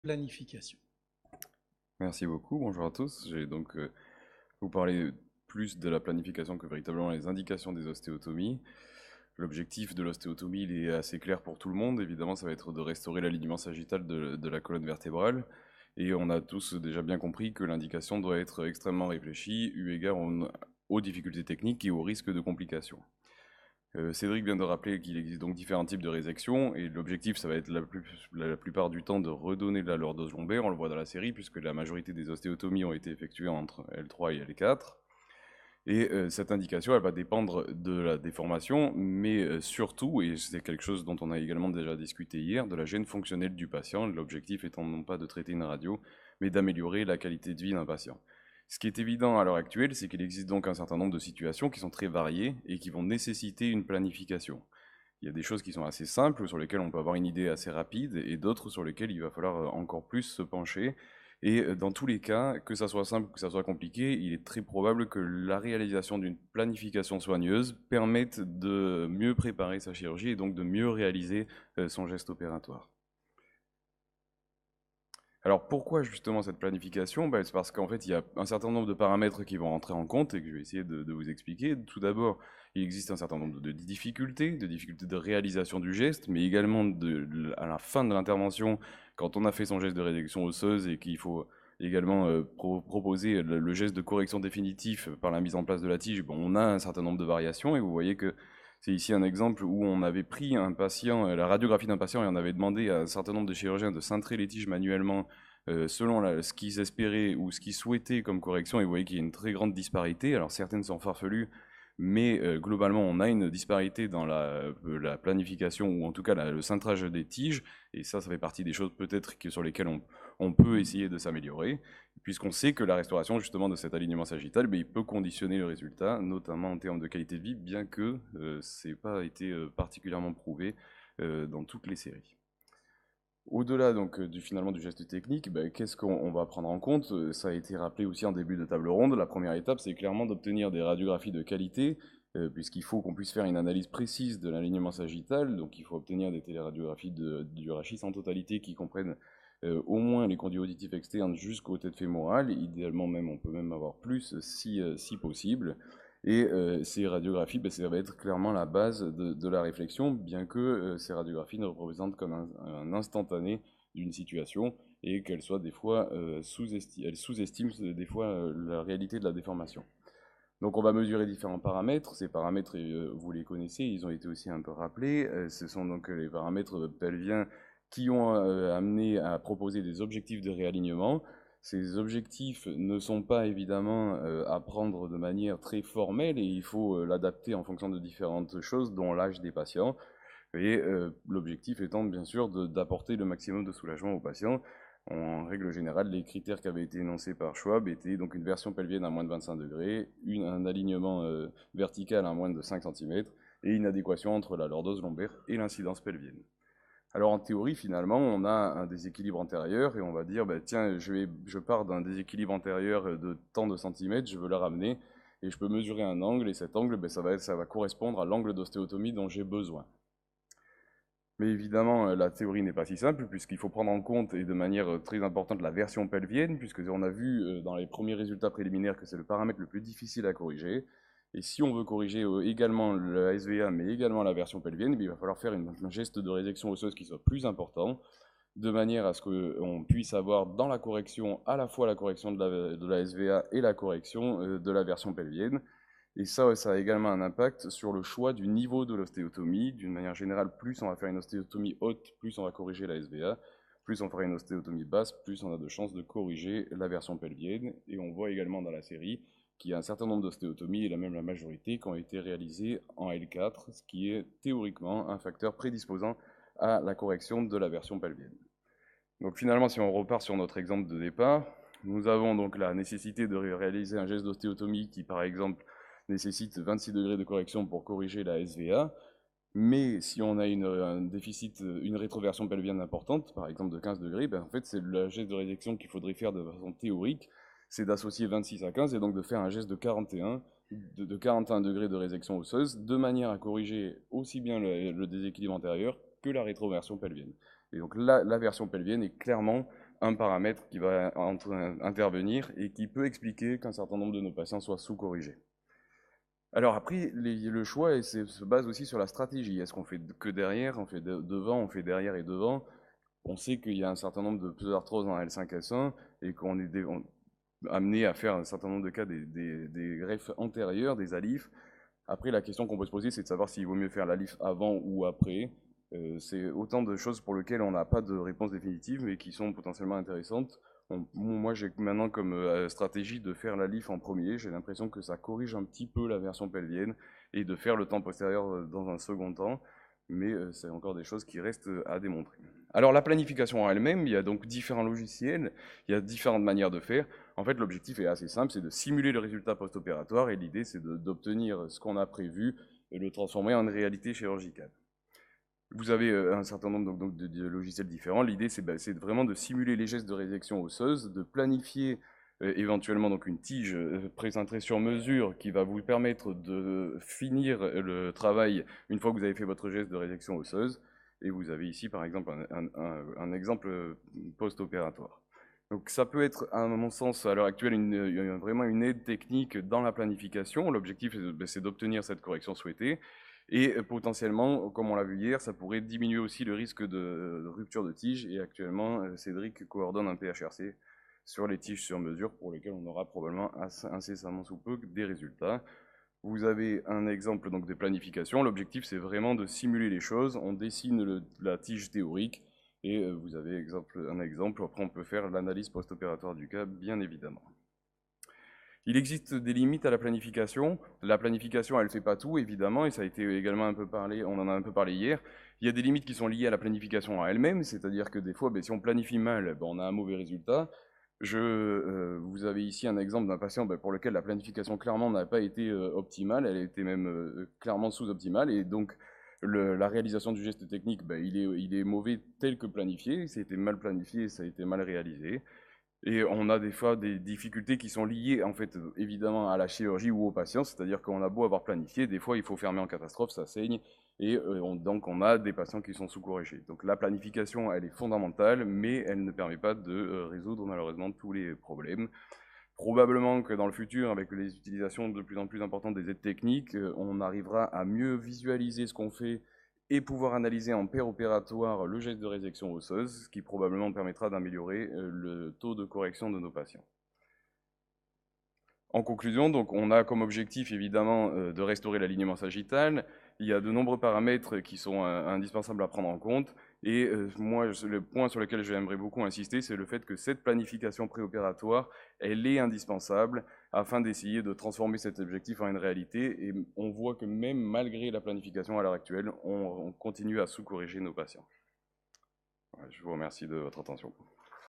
planification. Merci beaucoup, bonjour à tous. Je vais donc vous parler plus de la planification que véritablement les indications des ostéotomies. L'objectif de l'ostéotomie, il est assez clair pour tout le monde. Évidemment, ça va être de restaurer l'alignement sagittal de la colonne vertébrale. Et on a tous déjà bien compris que l'indication doit être extrêmement réfléchie, eu égard aux difficultés techniques et aux risques de complications. Cédric vient de rappeler qu'il existe donc différents types de résection, et l'objectif, ça va être la plupart du temps de redonner de la lordose lombaire, on le voit dans la série, puisque la majorité des ostéotomies ont été effectuées entre L3 et L4. Et cette indication, elle va dépendre de la déformation, mais surtout, et c'est quelque chose dont on a également déjà discuté hier, de la gêne fonctionnelle du patient, l'objectif étant non pas de traiter une radio, mais d'améliorer la qualité de vie d'un patient. Ce qui est évident à l'heure actuelle, c'est qu'il existe donc un certain nombre de situations qui sont très variées et qui vont nécessiter une planification. Il y a des choses qui sont assez simples, sur lesquelles on peut avoir une idée assez rapide, et d'autres sur lesquelles il va falloir encore plus se pencher. Et dans tous les cas, que ça soit simple ou que ça soit compliqué, il est très probable que la réalisation d'une planification soigneuse permette de mieux préparer sa chirurgie et donc de mieux réaliser son geste opératoire. Alors pourquoi justement cette planification? C'est parce qu'en fait, il y a un certain nombre de paramètres qui vont rentrer en compte et que je vais essayer de vous expliquer. Tout d'abord, il existe un certain nombre de difficultés de réalisation du geste, mais également à la fin de l'intervention, quand on a fait son geste de réduction osseuse et qu'il faut également proposer le geste de correction définitif par la mise en place de la tige, on a un certain nombre de variations et vous voyez que c'est ici un exemple où on avait pris un patient, la radiographie d'un patient, et on avait demandé à un certain nombre de chirurgiens de cintrer les tiges manuellement selon ce qu'ils espéraient ou ce qu'ils souhaitaient comme correction. Et vous voyez qu'il y a une très grande disparité. Alors certaines sont farfelues, mais globalement, on a une disparité dans la planification ou en tout cas le cintrage des tiges. Et ça fait partie des choses peut-être sur lesquelles on peut essayer de s'améliorer, puisqu'on sait que la restauration justement de cet alignement sagittal, il peut conditionner le résultat, notamment en termes de qualité de vie, bien que ce n'ait pas été particulièrement prouvé dans toutes les séries. Au-delà donc finalement du geste technique, qu'est-ce qu'on va prendre en compte? Ça a été rappelé aussi en début de table ronde. La première étape, c'est clairement d'obtenir des radiographies de qualité, puisqu'il faut qu'on puisse faire une analyse précise de l'alignement sagittal. Donc il faut obtenir des téléradiographies du rachis en totalité qui comprennent au moins les conduits auditifs externes jusqu'aux têtes fémorales. Idéalement même, on peut même avoir plus si possible. Et ces radiographies, ça va être clairement la base de la réflexion, bien que ces radiographies ne représentent comme un instantané d'une situation et qu'elles soient des fois elles sous-estiment des fois la réalité de la déformation. Donc on va mesurer différents paramètres. Ces paramètres, vous les connaissez, ils ont été aussi un peu rappelés. Ce sont donc les paramètres pelviens qui ont amené à proposer des objectifs de réalignement. Ces objectifs ne sont pas évidemment à prendre de manière très formelle et il faut l'adapter en fonction de différentes choses, dont l'âge des patients. Et l'objectif étant bien sûr d'apporter le maximum de soulagement aux patients. En règle générale, les critères qui avaient été énoncés par Schwab étaient donc une version pelvienne à moins de 25 degrés, un alignement vertical à moins de 5 cm et une adéquation entre la lordose lombaire et l'incidence pelvienne. Alors en théorie, finalement, on a un déséquilibre antérieur et on va dire, tiens, je pars d'un déséquilibre antérieur de tant de centimètres, je veux la ramener et je peux mesurer un angle et cet angle, ça va correspondre à l'angle d'ostéotomie dont j'ai besoin. Mais évidemment, la théorie n'est pas si simple, puisqu'il faut prendre en compte, et de manière très importante, la version pelvienne, puisque on a vu dans les premiers résultats préliminaires que c'est le paramètre le plus difficile à corriger. Et si on veut corriger également le SVA, mais également la version pelvienne, il va falloir faire un geste de résection osseuse qui soit plus important, de manière à ce qu'on puisse avoir dans la correction à la fois la correction de la SVA et la correction de la version pelvienne. Et ça a également un impact sur le choix du niveau de l'ostéotomie. D'une manière générale, plus on va faire une ostéotomie haute, plus on va corriger la SVA. Plus on fera une ostéotomie basse, plus on a de chances de corriger la version pelvienne. Et on voit également dans la série qu'il y a un certain nombre d'ostéotomies, et même la majorité, qui ont été réalisées en L4, ce qui est théoriquement un facteur prédisposant à la correction de la version pelvienne. Donc finalement, si on repart sur notre exemple de départ, nous avons donc la nécessité de réaliser un geste d'ostéotomie qui, par exemple, nécessite 26 degrés de correction pour corriger la SVA, mais si on a un déficit, une rétroversion pelvienne importante, par exemple de 15 degrés, en fait c'est le geste de résection qu'il faudrait faire de façon théorique, c'est d'associer 26 à 15 et donc de faire un geste de 41, de 41 degrés de résection osseuse, de manière à corriger aussi bien le déséquilibre antérieur que la rétroversion pelvienne. Et donc la version pelvienne est clairement un paramètre qui va intervenir et qui peut expliquer qu'un certain nombre de nos patients soient sous-corrigés. Alors après, le choix se base aussi sur la stratégie. Est-ce qu'on fait que derrière, on fait devant, on fait derrière et devant? On sait qu'il y a un certain nombre de pseudarthroses dans L5S1 et qu'on est amené à faire un certain nombre de cas des greffes antérieures, des ALIF. Après, la question qu'on peut se poser, c'est de savoir s'il vaut mieux faire l'ALIF avant ou après. C'est autant de choses pour lesquelles on n'a pas de réponse définitive, mais qui sont potentiellement intéressantes. Moi, j'ai maintenant comme stratégie de faire l'ALIF en premier. J'ai l'impression que ça corrige un petit peu la version pelvienne et de faire le temps postérieur dans un second temps. Mais c'est encore des choses qui restent à démontrer. Alors la planification en elle-même, il y a donc différents logiciels, il y a différentes manières de faire. En fait, l'objectif est assez simple, c'est de simuler le résultat post-opératoire et l'idée, c'est d'obtenir ce qu'on a prévu et le transformer en une réalité chirurgicale. Vous avez un certain nombre de logiciels différents. L'idée, c'est vraiment de simuler les gestes de résection osseuse, de planifier éventuellement donc une tige précentrée sur mesure qui va vous permettre de finir le travail une fois que vous avez fait votre geste de résection osseuse. Et vous avez ici, par exemple, un exemple post-opératoire. Donc ça peut être, à mon sens, à l'heure actuelle, vraiment une aide technique dans la planification. L'objectif, c'est d'obtenir cette correction souhaitée. Et potentiellement, comme on l'a vu hier, ça pourrait diminuer aussi le risque de rupture de tige. Et actuellement, Cédric coordonne un PHRC sur les tiges sur mesure pour lesquelles on aura probablement incessamment sous peu des résultats. Vous avez un exemple donc de planification. L'objectif, c'est vraiment de simuler les choses. On dessine la tige théorique et vous avez un exemple. Après, on peut faire l'analyse post-opératoire du cas, bien évidemment. Il existe des limites à la planification. La planification, elle ne fait pas tout, évidemment, et ça a été également un peu parlé, on en a un peu parlé hier. Il y a des limites qui sont liées à la planification en elle-même, c'est-à-dire que des fois, si on planifie mal, on a un mauvais résultat. Vous avez ici un exemple d'un patient pour lequel la planification clairement n'a pas été optimale, elle a été même clairement sous-optimale, et donc la réalisation du geste technique, il est mauvais tel que planifié, ça a été mal planifié, ça a été mal réalisé. Et on a des fois des difficultés qui sont liées, en fait, évidemment à la chirurgie ou au patient, c'est-à-dire qu'on a beau avoir planifié, des fois il faut fermer en catastrophe, ça saigne, et donc on a des patients qui sont sous-corrigés. Donc la planification, elle est fondamentale, mais elle ne permet pas de résoudre malheureusement tous les problèmes. Probablement que dans le futur, avec les utilisations de plus en plus importantes des aides techniques, on arrivera à mieux visualiser ce qu'on fait et pouvoir analyser en péropératoire le geste de résection osseuse, ce qui probablement permettra d'améliorer le taux de correction de nos patients. En conclusion, donc, on a comme objectif évidemment de restaurer l'alignement sagittal. Il y a de nombreux paramètres qui sont indispensables à prendre en compte. Et moi, le point sur lequel j'aimerais beaucoup insister, c'est le fait que cette planification préopératoire, elle est indispensable afin d'essayer de transformer cet objectif en une réalité. Et on voit que même malgré la planification à l'heure actuelle, on continue à sous-corriger nos patients. Je vous remercie de votre attention.